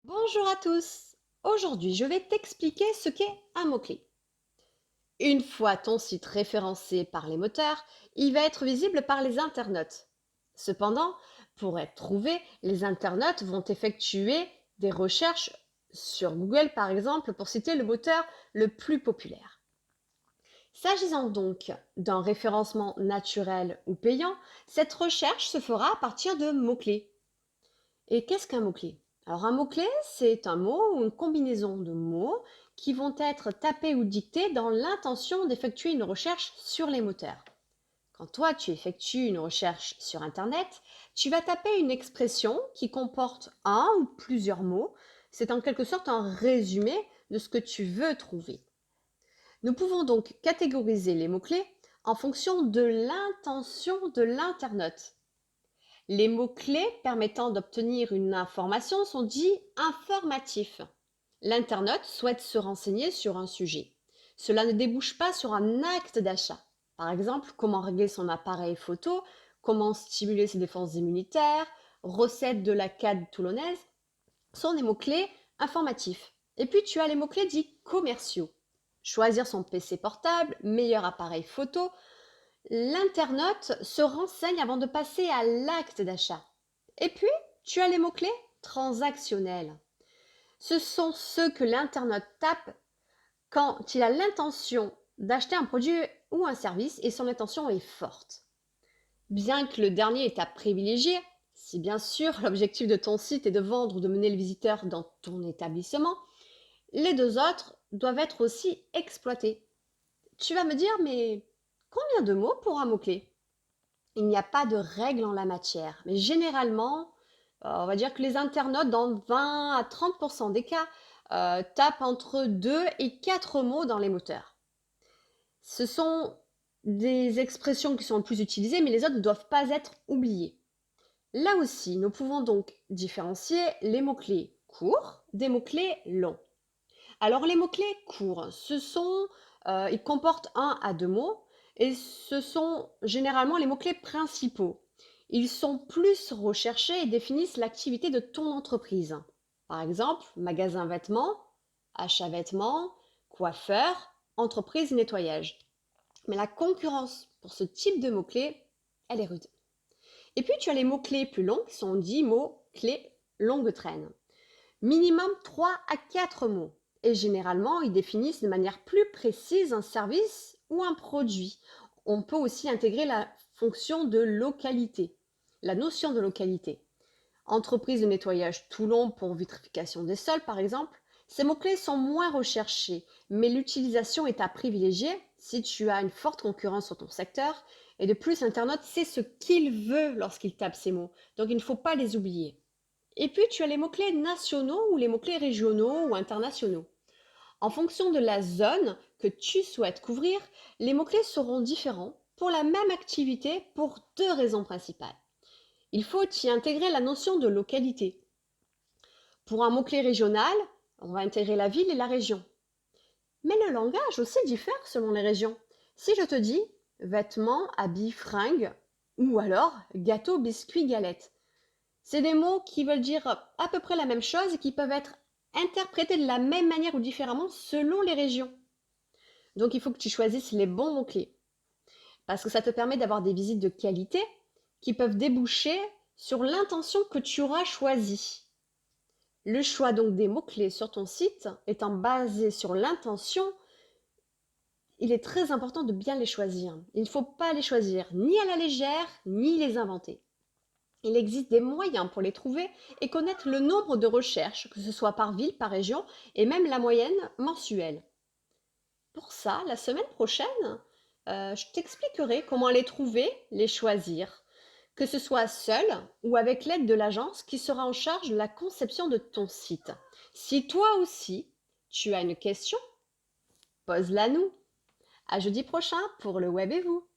Bonjour à tous. Aujourd'hui, je vais t'expliquer ce qu'est un mot-clé. Une fois ton site référencé par les moteurs, il va être visible par les internautes. Cependant, pour être trouvé, les internautes vont effectuer des recherches sur Google, par exemple, pour citer le moteur le plus populaire. S'agissant donc d'un référencement naturel ou payant, cette recherche se fera à partir de mots-clés. Et qu'est-ce qu'un mot-clé? Alors un mot-clé, c'est un mot ou une combinaison de mots qui vont être tapés ou dictés dans l'intention d'effectuer une recherche sur les moteurs. Quand toi, tu effectues une recherche sur Internet, tu vas taper une expression qui comporte un ou plusieurs mots. C'est en quelque sorte un résumé de ce que tu veux trouver. Nous pouvons donc catégoriser les mots-clés en fonction de l'intention de l'internaute. Les mots-clés permettant d'obtenir une information sont dits informatifs. L'internaute souhaite se renseigner sur un sujet. Cela ne débouche pas sur un acte d'achat. Par exemple, comment régler son appareil photo, comment stimuler ses défenses immunitaires, recettes de la CAD toulonnaise, sont des mots-clés informatifs. Et puis tu as les mots-clés dits commerciaux. Choisir son PC portable, meilleur appareil photo, l'internaute se renseigne avant de passer à l'acte d'achat. Et puis, tu as les mots-clés transactionnels. Ce sont ceux que l'internaute tape quand il a l'intention d'acheter un produit ou un service et son intention est forte. Bien que le dernier est à privilégier, si bien sûr l'objectif de ton site est de vendre ou de mener le visiteur dans ton établissement, les deux autres doivent être aussi exploités. Tu vas me dire, mais combien de mots pour un mot-clé? Il n'y a pas de règle en la matière, mais généralement, on va dire que les internautes, dans 20 à 30% des cas, tapent entre 2 et 4 mots dans les moteurs. Ce sont des expressions qui sont le plus utilisées, mais les autres ne doivent pas être oubliées. Là aussi, nous pouvons donc différencier les mots-clés courts des mots-clés longs. Alors les mots-clés courts, ils comportent un à deux mots et ce sont généralement les mots-clés principaux. Ils sont plus recherchés et définissent l'activité de ton entreprise. Par exemple, magasin vêtements, achat vêtements, coiffeur, entreprise nettoyage. Mais la concurrence pour ce type de mots-clés, elle est rude. Et puis tu as les mots-clés plus longs qui sont dits mots-clés longue traîne. Minimum 3 à 4 mots. Et généralement, ils définissent de manière plus précise un service ou un produit. On peut aussi intégrer la fonction de localité, la notion de localité. Entreprise de nettoyage Toulon pour vitrification des sols, par exemple. Ces mots-clés sont moins recherchés, mais l'utilisation est à privilégier si tu as une forte concurrence sur ton secteur. Et de plus, l'internaute sait ce qu'il veut lorsqu'il tape ces mots. Donc il ne faut pas les oublier. Et puis, tu as les mots-clés nationaux ou les mots-clés régionaux ou internationaux. En fonction de la zone que tu souhaites couvrir, les mots-clés seront différents pour la même activité pour deux raisons principales. Il faut y intégrer la notion de localité. Pour un mot-clé régional, on va intégrer la ville et la région. Mais le langage aussi diffère selon les régions. Si je te dis vêtements, habits, fringues, ou alors gâteau, biscuits, galettes, c'est des mots qui veulent dire à peu près la même chose et qui peuvent être interprétés de la même manière ou différemment selon les régions. Donc il faut que tu choisisses les bons mots-clés parce que ça te permet d'avoir des visites de qualité qui peuvent déboucher sur l'intention que tu auras choisie. Le choix donc des mots-clés sur ton site étant basé sur l'intention, il est très important de bien les choisir. Il ne faut pas les choisir ni à la légère, ni les inventer. Il existe des moyens pour les trouver et connaître le nombre de recherches, que ce soit par ville, par région, et même la moyenne mensuelle. Pour ça, la semaine prochaine, je t'expliquerai comment les trouver, les choisir, que ce soit seul ou avec l'aide de l'agence qui sera en charge de la conception de ton site. Si toi aussi, tu as une question, pose-la nous. À jeudi prochain pour le Web et vous.